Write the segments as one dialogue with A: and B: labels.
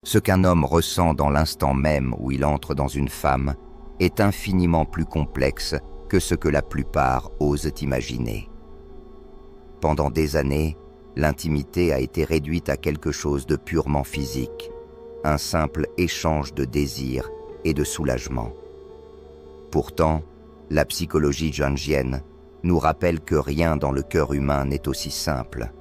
A: Ce qu'un homme ressent dans l'instant même où il entre dans une femme est infiniment plus complexe que ce que la plupart osent imaginer. Pendant des années, l'intimité a été réduite à quelque chose de purement physique, un simple échange de désirs et de soulagement. Pourtant, la psychologie jungienne nous rappelle que rien dans le cœur humain n'est aussi simple.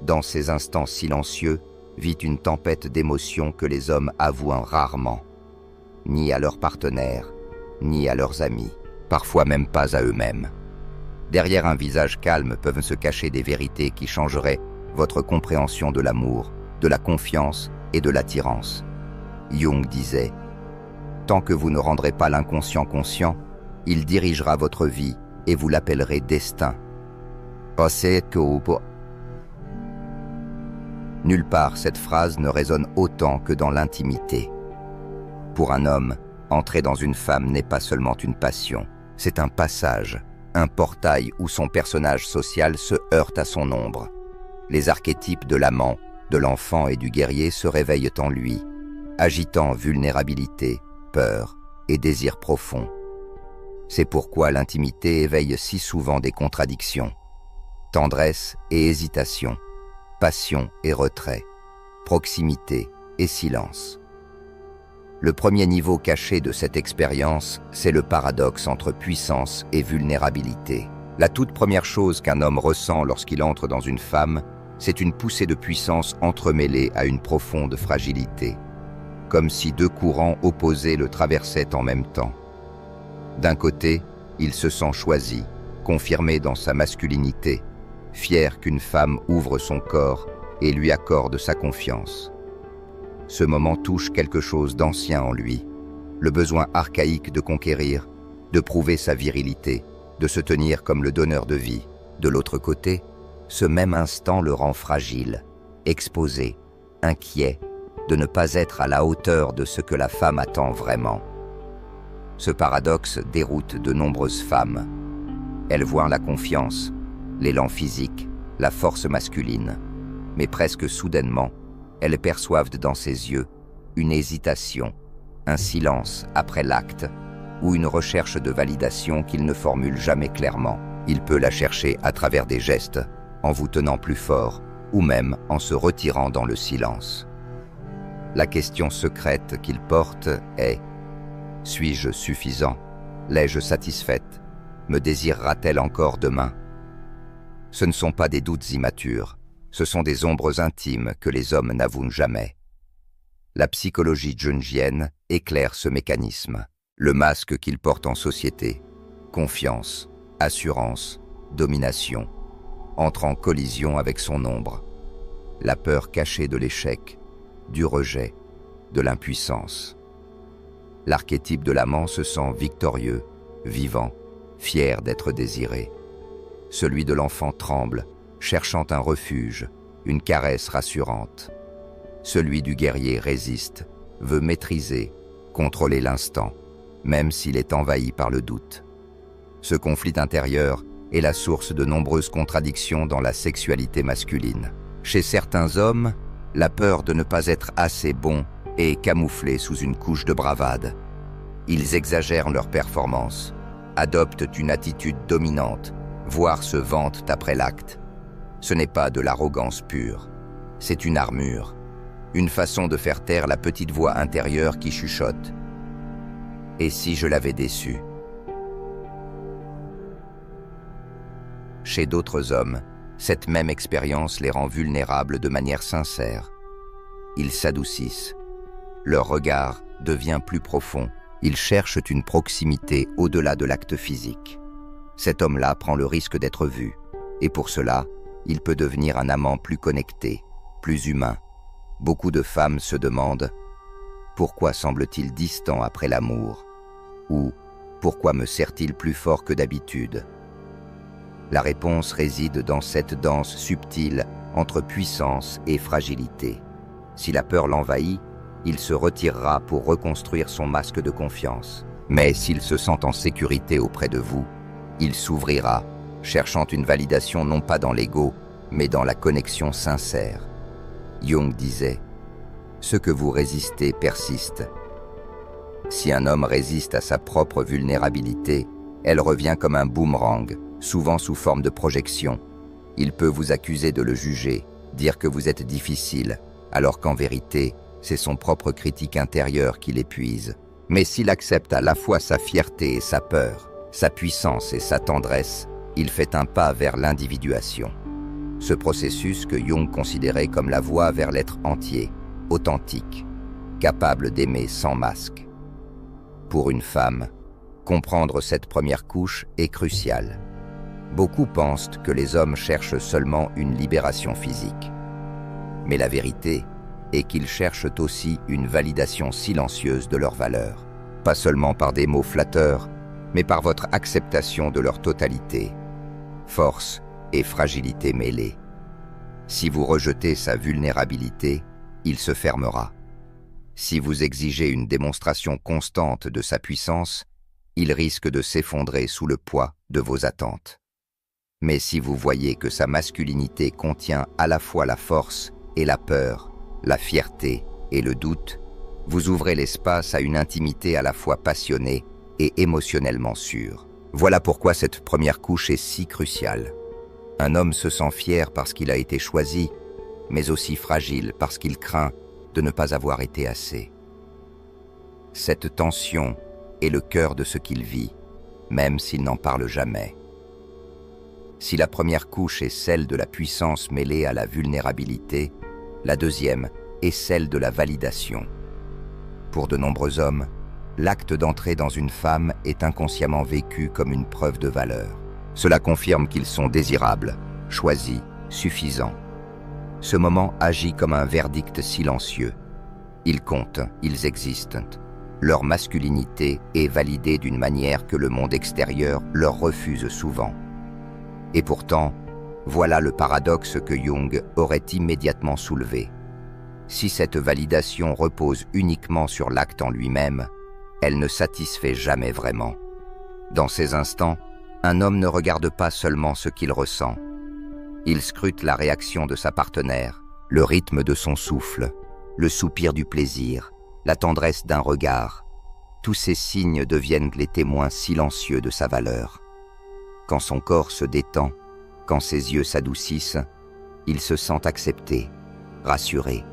A: Dans ces instants silencieux vit une tempête d'émotions que les hommes avouent rarement, ni à leurs partenaires, ni à leurs amis, parfois même pas à eux-mêmes. Derrière un visage calme peuvent se cacher des vérités qui changeraient votre compréhension de l'amour, de la confiance et de l'attirance. Jung disait « Tant que vous ne rendrez pas l'inconscient conscient, il dirigera votre vie et vous l'appellerez destin. » Nulle part cette phrase ne résonne autant que dans l'intimité. Pour un homme, entrer dans une femme n'est pas seulement une passion, c'est un passage, un portail où son personnage social se heurte à son ombre. Les archétypes de l'amant, de l'enfant et du guerrier se réveillent en lui, agitant vulnérabilité, peur et désir profond. C'est pourquoi l'intimité éveille si souvent des contradictions. Tendresse et hésitation, passion et retrait, proximité et silence. Le premier niveau caché de cette expérience, c'est le paradoxe entre puissance et vulnérabilité. La toute première chose qu'un homme ressent lorsqu'il entre dans une femme, c'est une poussée de puissance entremêlée à une profonde fragilité, comme si deux courants opposés le traversaient en même temps. D'un côté, il se sent choisi, confirmé dans sa masculinité, fier qu'une femme ouvre son corps et lui accorde sa confiance. Ce moment touche quelque chose d'ancien en lui, le besoin archaïque de conquérir, de prouver sa virilité, de se tenir comme le donneur de vie. De l'autre côté, ce même instant le rend fragile, exposé, inquiet, de ne pas être à la hauteur de ce que la femme attend vraiment. Ce paradoxe déroute de nombreuses femmes. Elles voient la confiance, l'élan physique, la force masculine, mais presque soudainement, elles perçoivent dans ses yeux une hésitation, un silence après l'acte ou une recherche de validation qu'il ne formule jamais clairement. Il peut la chercher à travers des gestes, en vous tenant plus fort ou même en se retirant dans le silence. La question secrète qu'il porte est « Suis-je suffisant? L'ai-je satisfaite? Me désirera-t-elle encore demain ?» Ce ne sont pas des doutes immatures, ce sont des ombres intimes que les hommes n'avouent jamais. La psychologie jungienne éclaire ce mécanisme, le masque qu'il porte en société, confiance, assurance, domination, entre en collision avec son ombre, la peur cachée de l'échec, du rejet, de l'impuissance. L'archétype de l'amant se sent victorieux, vivant, fier d'être désiré. Celui de l'enfant tremble, cherchant un refuge, une caresse rassurante. Celui du guerrier résiste, veut maîtriser, contrôler l'instant, même s'il est envahi par le doute. Ce conflit intérieur est la source de nombreuses contradictions dans la sexualité masculine. Chez certains hommes, la peur de ne pas être assez bon est camouflée sous une couche de bravade. Ils exagèrent leur performance, adoptent une attitude dominante, voire se vantent après l'acte. Ce n'est pas de l'arrogance pure, c'est une armure, une façon de faire taire la petite voix intérieure qui chuchote. Et si je l'avais déçu? Chez d'autres hommes, cette même expérience les rend vulnérables de manière sincère. Ils s'adoucissent. Leur regard devient plus profond. Ils cherchent une proximité au-delà de l'acte physique. Cet homme-là prend le risque d'être vu, et pour cela, il peut devenir un amant plus connecté, plus humain. Beaucoup de femmes se demandent « Pourquoi semble-t-il distant après l'amour ?» ou « Pourquoi me serre-t-il plus fort que d'habitude ?» La réponse réside dans cette danse subtile entre puissance et fragilité. Si la peur l'envahit, il se retirera pour reconstruire son masque de confiance. Mais s'il se sent en sécurité auprès de vous, il s'ouvrira, cherchant une validation non pas dans l'ego, mais dans la connexion sincère. Jung disait Ce que vous résistez persiste. Si un homme résiste à sa propre vulnérabilité, elle revient comme un boomerang, souvent sous forme de projection. Il peut vous accuser de le juger, dire que vous êtes difficile, alors qu'en vérité, c'est son propre critique intérieure qui l'épuise. Mais s'il accepte à la fois sa fierté et sa peur, sa puissance et sa tendresse, il fait un pas vers l'individuation. Ce processus que Jung considérait comme la voie vers l'être entier, authentique, capable d'aimer sans masque. Pour une femme, comprendre cette première couche est crucial. Beaucoup pensent que les hommes cherchent seulement une libération physique. Mais la vérité est qu'ils cherchent aussi une validation silencieuse de leur valeur, pas seulement par des mots flatteurs, mais par votre acceptation de leur totalité, force et fragilité mêlées. Si vous rejetez sa vulnérabilité, il se fermera. Si vous exigez une démonstration constante de sa puissance, il risque de s'effondrer sous le poids de vos attentes. Mais si vous voyez que sa masculinité contient à la fois la force et la peur, la fierté et le doute, vous ouvrez l'espace à une intimité à la fois passionnée et émotionnellement sûre. Voilà pourquoi cette première couche est si cruciale. Un homme se sent fier parce qu'il a été choisi, mais aussi fragile parce qu'il craint de ne pas avoir été assez. Cette tension est le cœur de ce qu'il vit, même s'il n'en parle jamais. Si la première couche est celle de la puissance mêlée à la vulnérabilité, la deuxième est celle de la validation. Pour de nombreux hommes, l'acte d'entrer dans une femme est inconsciemment vécu comme une preuve de valeur. Cela confirme qu'ils sont désirables, choisis, suffisants. Ce moment agit comme un verdict silencieux. Ils comptent, ils existent. Leur masculinité est validée d'une manière que le monde extérieur leur refuse souvent. Et pourtant, voilà le paradoxe que Jung aurait immédiatement soulevé. Si cette validation repose uniquement sur l'acte en lui-même, elle ne satisfait jamais vraiment. Dans ces instants, un homme ne regarde pas seulement ce qu'il ressent. Il scrute la réaction de sa partenaire, le rythme de son souffle, le soupir du plaisir, la tendresse d'un regard. Tous ces signes deviennent les témoins silencieux de sa valeur. Quand son corps se détend, quand ses yeux s'adoucissent, il se sent accepté, rassuré.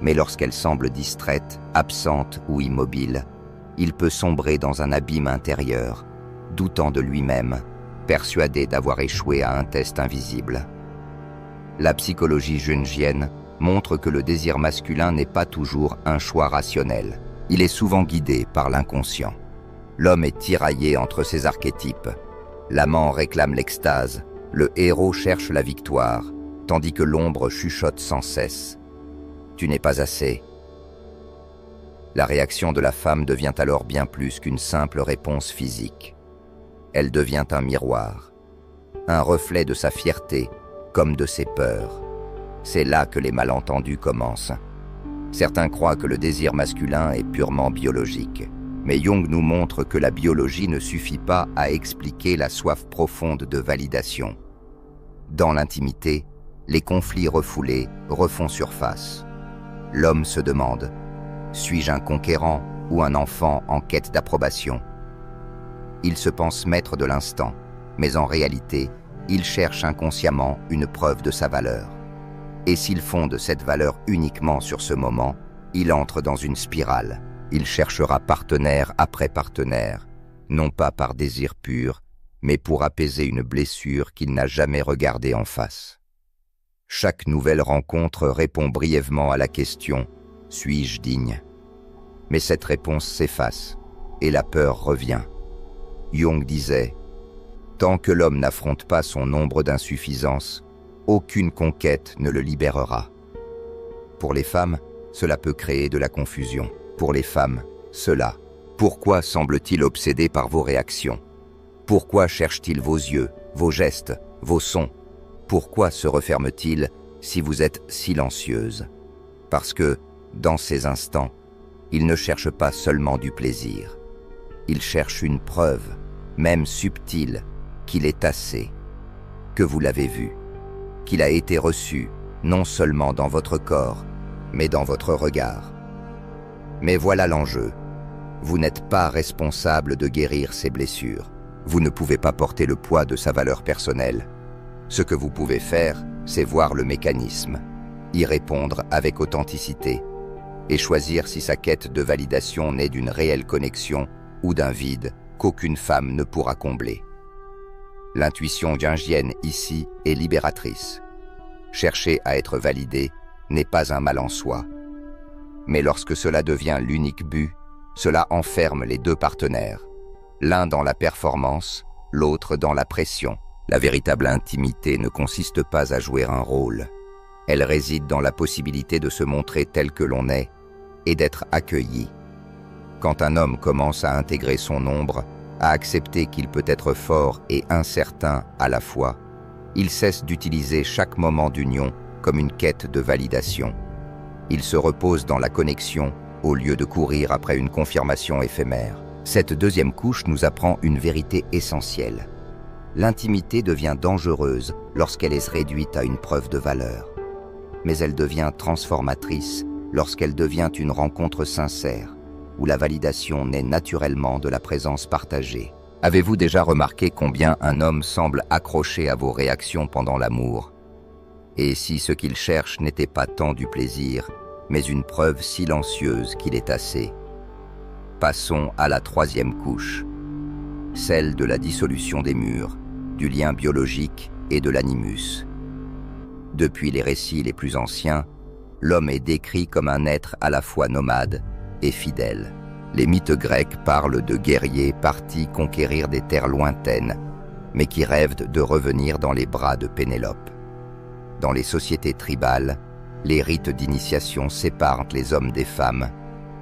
A: Mais lorsqu'elle semble distraite, absente ou immobile, il peut sombrer dans un abîme intérieur, doutant de lui-même, persuadé d'avoir échoué à un test invisible. La psychologie jungienne montre que le désir masculin n'est pas toujours un choix rationnel. Il est souvent guidé par l'inconscient. L'homme est tiraillé entre ses archétypes. L'amant réclame l'extase, le héros cherche la victoire, tandis que l'ombre chuchote sans cesse. « Tu n'es pas assez ». La réaction de la femme devient alors bien plus qu'une simple réponse physique. Elle devient un miroir, un reflet de sa fierté comme de ses peurs. C'est là que les malentendus commencent. Certains croient que le désir masculin est purement biologique, mais Jung nous montre que la biologie ne suffit pas à expliquer la soif profonde de validation. Dans l'intimité, les conflits refoulés refont surface. L'homme se demande « Suis-je un conquérant ou un enfant en quête d'approbation ?» Il se pense maître de l'instant, mais en réalité, il cherche inconsciemment une preuve de sa valeur. Et s'il fonde cette valeur uniquement sur ce moment, il entre dans une spirale. Il cherchera partenaire après partenaire, non pas par désir pur, mais pour apaiser une blessure qu'il n'a jamais regardée en face. Chaque nouvelle rencontre répond brièvement à la question « Suis-je digne ?» Mais cette réponse s'efface, et la peur revient. Jung disait « Tant que l'homme n'affronte pas son nombre d'insuffisances, aucune conquête ne le libérera. » Pour les femmes, cela peut créer de la confusion. Pour les femmes, cela. Pourquoi semble-t-il obsédé par vos réactions? Pourquoi cherche-t-il vos yeux, vos gestes, vos sons? Pourquoi se referme-t-il si vous êtes silencieuse? Parce que, dans ces instants, il ne cherche pas seulement du plaisir. Il cherche une preuve, même subtile, qu'il est assez, que vous l'avez vu, qu'il a été reçu, non seulement dans votre corps, mais dans votre regard. Mais voilà l'enjeu. Vous n'êtes pas responsable de guérir ses blessures. Vous ne pouvez pas porter le poids de sa valeur personnelle. Ce que vous pouvez faire, c'est voir le mécanisme, y répondre avec authenticité, et choisir si sa quête de validation naît d'une réelle connexion ou d'un vide qu'aucune femme ne pourra combler. L'intuition jungienne ici est libératrice. Chercher à être validé n'est pas un mal en soi. Mais lorsque cela devient l'unique but, cela enferme les deux partenaires, l'un dans la performance, l'autre dans la pression. La véritable intimité ne consiste pas à jouer un rôle. Elle réside dans la possibilité de se montrer tel que l'on est et d'être accueilli. Quand un homme commence à intégrer son ombre, à accepter qu'il peut être fort et incertain à la fois, il cesse d'utiliser chaque moment d'union comme une quête de validation. Il se repose dans la connexion au lieu de courir après une confirmation éphémère. Cette deuxième couche nous apprend une vérité essentielle. L'intimité devient dangereuse lorsqu'elle est réduite à une preuve de valeur. Mais elle devient transformatrice lorsqu'elle devient une rencontre sincère, où la validation naît naturellement de la présence partagée. Avez-vous déjà remarqué combien un homme semble accroché à vos réactions pendant l'amour? Et si ce qu'il cherche n'était pas tant du plaisir, mais une preuve silencieuse qu'il est assez? Passons à la troisième couche, celle de la dissolution des murs, du lien biologique et de l'animus. Depuis les récits les plus anciens, l'homme est décrit comme un être à la fois nomade et fidèle. Les mythes grecs parlent de guerriers partis conquérir des terres lointaines, mais qui rêvent de revenir dans les bras de Pénélope. Dans les sociétés tribales, les rites d'initiation séparent les hommes des femmes,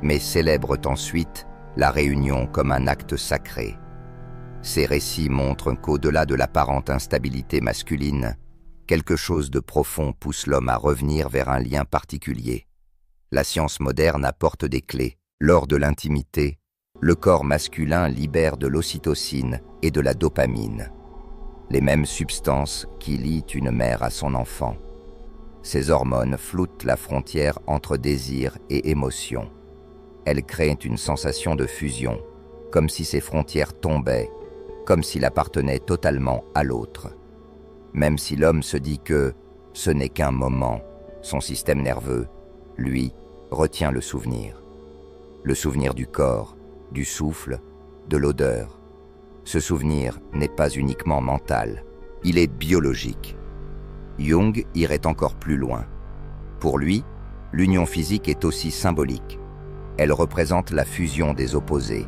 A: mais célèbrent ensuite la réunion comme un acte sacré. Ces récits montrent qu'au-delà de l'apparente instabilité masculine, quelque chose de profond pousse l'homme à revenir vers un lien particulier. La science moderne apporte des clés. Lors de l'intimité, le corps masculin libère de l'ocytocine et de la dopamine, les mêmes substances qui lient une mère à son enfant. Ces hormones floutent la frontière entre désir et émotion. Elles créent une sensation de fusion, comme si ces frontières tombaient, comme s'il appartenait totalement à l'autre. Même si l'homme se dit que ce n'est qu'un moment, son système nerveux, lui, retient le souvenir. Le souvenir du corps, du souffle, de l'odeur. Ce souvenir n'est pas uniquement mental, il est biologique. Jung irait encore plus loin. Pour lui, l'union physique est aussi symbolique. Elle représente la fusion des opposés,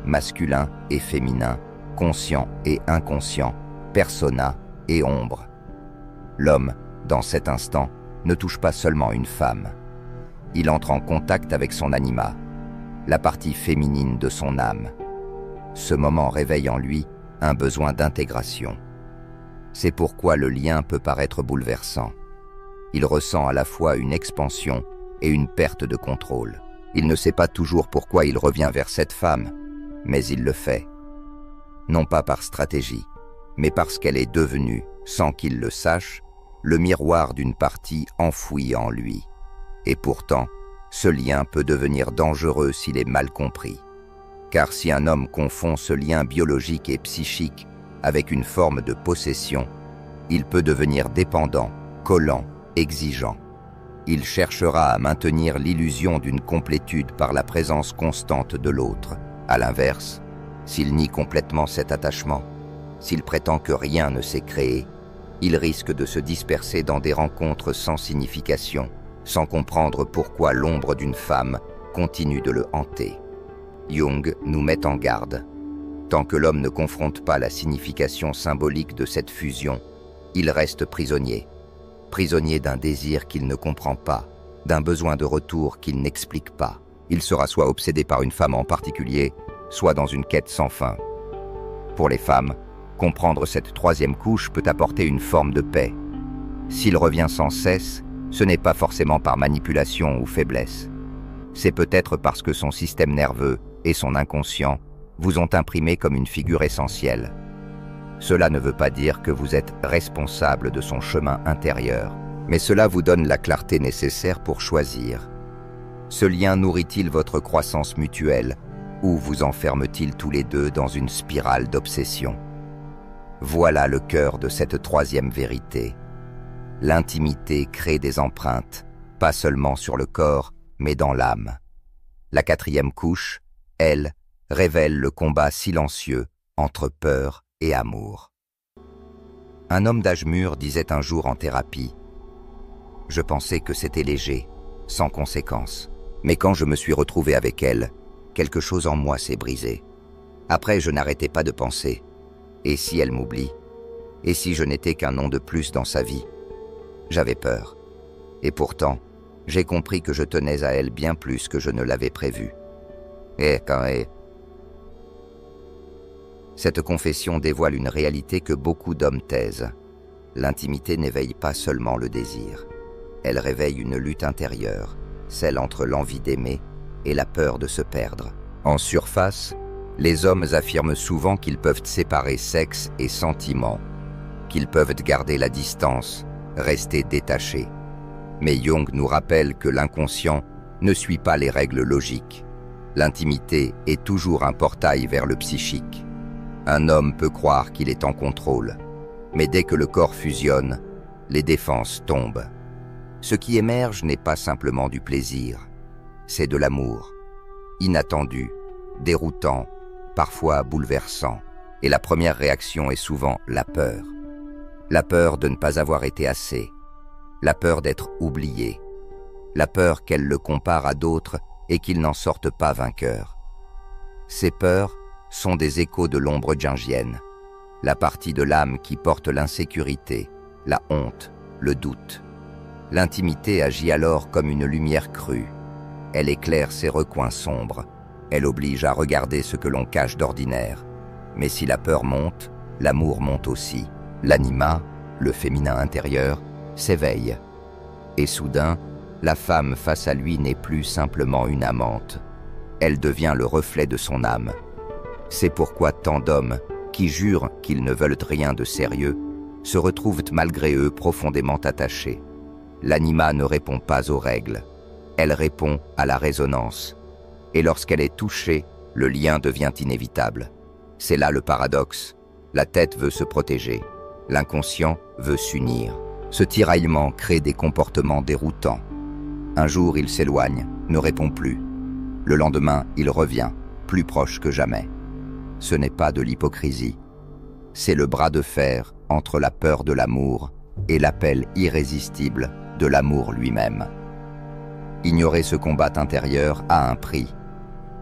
A: masculin et féminin, conscient et inconscient, persona et ombre. L'homme, dans cet instant, ne touche pas seulement une femme. Il entre en contact avec son anima, la partie féminine de son âme. Ce moment réveille en lui un besoin d'intégration. C'est pourquoi le lien peut paraître bouleversant. Il ressent à la fois une expansion et une perte de contrôle. Il ne sait pas toujours pourquoi il revient vers cette femme, mais il le fait. Non pas par stratégie, mais parce qu'elle est devenue, sans qu'il le sache, le miroir d'une partie enfouie en lui. Et pourtant, ce lien peut devenir dangereux s'il est mal compris. Car si un homme confond ce lien biologique et psychique avec une forme de possession, il peut devenir dépendant, collant, exigeant. Il cherchera à maintenir l'illusion d'une complétude par la présence constante de l'autre. À l'inverse, s'il nie complètement cet attachement, s'il prétend que rien ne s'est créé, il risque de se disperser dans des rencontres sans signification, sans comprendre pourquoi l'ombre d'une femme continue de le hanter. Jung nous met en garde. Tant que l'homme ne confronte pas la signification symbolique de cette fusion, il reste prisonnier. Prisonnier d'un désir qu'il ne comprend pas, d'un besoin de retour qu'il n'explique pas. Il sera soit obsédé par une femme en particulier, soit dans une quête sans fin. Pour les femmes, comprendre cette troisième couche peut apporter une forme de paix. S'il revient sans cesse, ce n'est pas forcément par manipulation ou faiblesse. C'est peut-être parce que son système nerveux et son inconscient vous ont imprimé comme une figure essentielle. Cela ne veut pas dire que vous êtes responsable de son chemin intérieur, Mais cela vous donne la clarté nécessaire pour choisir. Ce lien nourrit-il votre croissance mutuelle ou vous enferme-t-il tous les deux dans une spirale d'obsession? Voilà le cœur de cette troisième vérité. L'intimité crée des empreintes, pas seulement sur le corps, mais dans l'âme. La quatrième couche, elle, révèle le combat silencieux entre peur et amour. Un homme d'âge mûr disait un jour en thérapie: « Je pensais que c'était léger, sans conséquence. Mais quand je me suis retrouvé avec elle, quelque chose en moi s'est brisé. Après, je n'arrêtais pas de penser. Et si elle m'oublie? Et si je n'étais qu'un nom de plus dans sa vie? J'avais peur. Et pourtant, j'ai compris que je tenais à elle bien plus que je ne l'avais prévu. Cette confession dévoile une réalité que beaucoup d'hommes taisent. L'intimité n'éveille pas seulement le désir. Elle réveille une lutte intérieure, celle entre l'envie d'aimer et la peur de se perdre. En surface, les hommes affirment souvent qu'ils peuvent séparer sexe et sentiments, qu'ils peuvent garder la distance, rester détachés. Mais Jung nous rappelle que l'inconscient ne suit pas les règles logiques. L'intimité est toujours un portail vers le psychique. Un homme peut croire qu'il est en contrôle, mais dès que le corps fusionne, les défenses tombent. Ce qui émerge n'est pas simplement du plaisir, c'est de l'amour, inattendu, déroutant, parfois bouleversant. Et la première réaction est souvent la peur. La peur de ne pas avoir été assez, la peur d'être oublié, la peur qu'elle le compare à d'autres et qu'il n'en sorte pas vainqueur. Ces peurs sont des échos de l'ombre jungienne, la partie de l'âme qui porte l'insécurité, la honte, le doute. L'intimité agit alors comme une lumière crue. Elle éclaire ses recoins sombres. Elle oblige à regarder ce que l'on cache d'ordinaire. Mais si la peur monte, l'amour monte aussi. L'anima, le féminin intérieur, s'éveille. Et soudain, la femme face à lui n'est plus simplement une amante. Elle devient le reflet de son âme. C'est pourquoi tant d'hommes, qui jurent qu'ils ne veulent rien de sérieux, se retrouvent malgré eux profondément attachés. L'anima ne répond pas aux règles. Elle répond à la résonance. Et lorsqu'elle est touchée, le lien devient inévitable. C'est là le paradoxe. La tête veut se protéger. L'inconscient veut s'unir. Ce tiraillement crée des comportements déroutants. Un jour, il s'éloigne, ne répond plus. Le lendemain, il revient, plus proche que jamais. Ce n'est pas de l'hypocrisie. C'est le bras de fer entre la peur de l'amour et l'appel irrésistible de l'amour lui-même. Ignorer ce combat intérieur a un prix.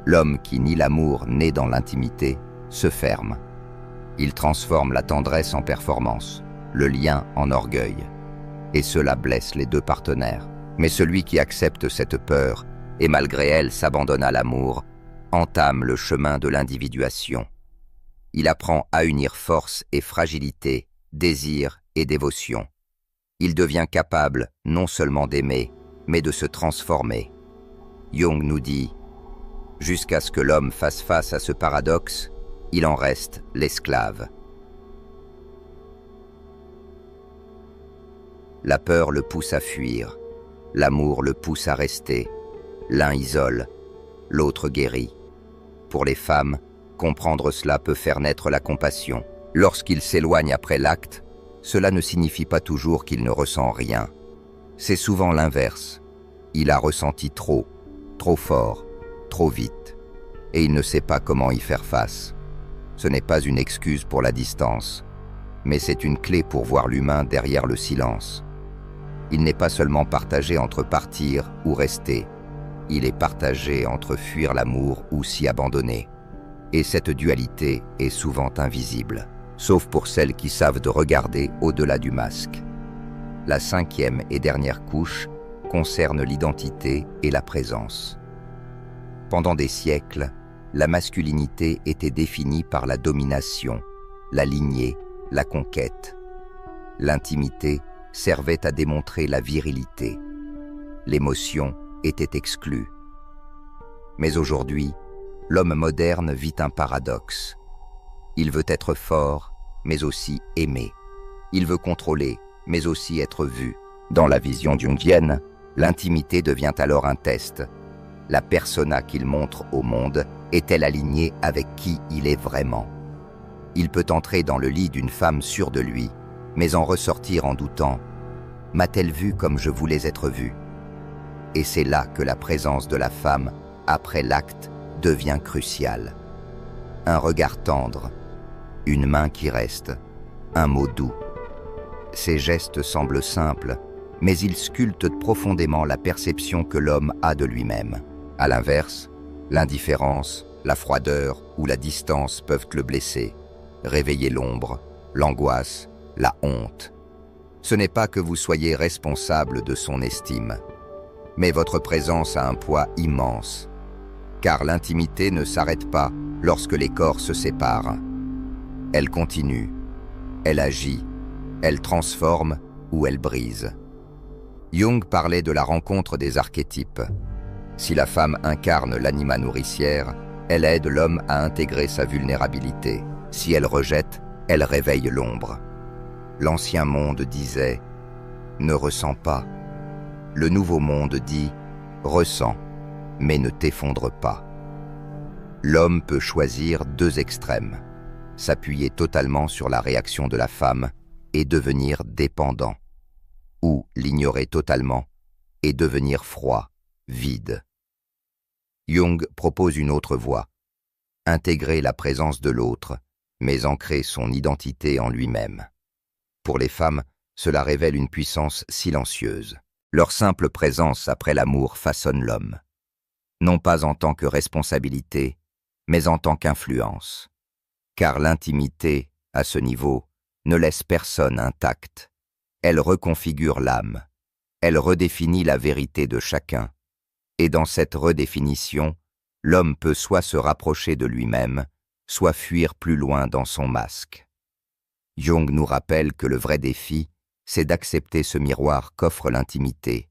A: L'homme qui nie l'amour né dans l'intimité se ferme. Il transforme la tendresse en performance, le lien en orgueil. Et cela blesse les deux partenaires. Mais celui qui accepte cette peur et malgré elle s'abandonne à l'amour, entame le chemin de l'individuation. Il apprend à unir force et fragilité, désir et dévotion. Il devient capable non seulement d'aimer, mais de se transformer. Jung nous dit « Jusqu'à ce que l'homme fasse face à ce paradoxe, il en reste l'esclave. » La peur le pousse à fuir, l'amour le pousse à rester. L'un isole, l'autre guérit. Pour les femmes, comprendre cela peut faire naître la compassion. Lorsqu'il s'éloigne après l'acte, cela ne signifie pas toujours qu'il ne ressent rien. C'est souvent l'inverse. Il a ressenti trop fort, trop vite, et il ne sait pas comment y faire face. Ce n'est pas une excuse pour la distance, mais c'est une clé pour voir l'humain derrière le silence. Il n'est pas seulement partagé entre partir ou rester, il est partagé entre fuir l'amour ou s'y abandonner. Et cette dualité est souvent invisible, sauf pour celles qui savent de regarder au-delà du masque. La cinquième et dernière couche concerne l'identité et la présence. Pendant des siècles, la masculinité était définie par la domination, la lignée, la conquête. L'intimité servait à démontrer la virilité. L'émotion était exclue. Mais aujourd'hui, l'homme moderne vit un paradoxe. Il veut être fort, mais aussi aimé. Il veut contrôler, mais aussi être vu, Dans la vision jungienne, l'intimité devient alors un test. La persona qu'il montre au monde est-elle alignée avec qui il est vraiment? Il peut entrer dans le lit d'une femme sûre de lui, mais en ressortir en doutant. M'a-t-elle vu comme je voulais être vu? Et c'est là que la présence de la femme, après l'acte, devient cruciale. Un regard tendre, une main qui reste, un mot doux. Ces gestes semblent simples, mais ils sculptent profondément la perception que l'homme a de lui-même. À l'inverse, l'indifférence, la froideur ou la distance peuvent le blesser, réveiller l'ombre, l'angoisse, la honte. Ce n'est pas que vous soyez responsable de son estime, mais votre présence a un poids immense, car l'intimité ne s'arrête pas lorsque les corps se séparent. Elle continue, elle agit, elle transforme ou elle brise. Jung parlait de la rencontre des archétypes. Si la femme incarne l'anima nourricière, elle aide l'homme à intégrer sa vulnérabilité. Si elle rejette, elle réveille l'ombre. L'ancien monde disait « ne ressens pas ». Le nouveau monde dit « ressens, mais ne t'effondre pas ». L'homme peut choisir deux extrêmes, s'appuyer totalement sur la réaction de la femme et devenir dépendant, ou l'ignorer totalement et devenir froid, vide. Jung propose une autre voie, intégrer la présence de l'autre, mais ancrer son identité en lui-même. Pour les femmes, cela révèle une puissance silencieuse. Leur simple présence après l'amour façonne l'homme, non pas en tant que responsabilité, mais en tant qu'influence. Car l'intimité, à ce niveau, ne laisse personne intact. Elle reconfigure l'âme, elle redéfinit la vérité de chacun, et dans cette redéfinition, l'homme peut soit se rapprocher de lui-même, soit fuir plus loin dans son masque. Jung nous rappelle que le vrai défi, c'est d'accepter ce miroir qu'offre l'intimité,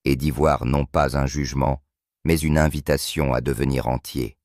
A: et d'y voir non pas un jugement, mais une invitation à devenir entier.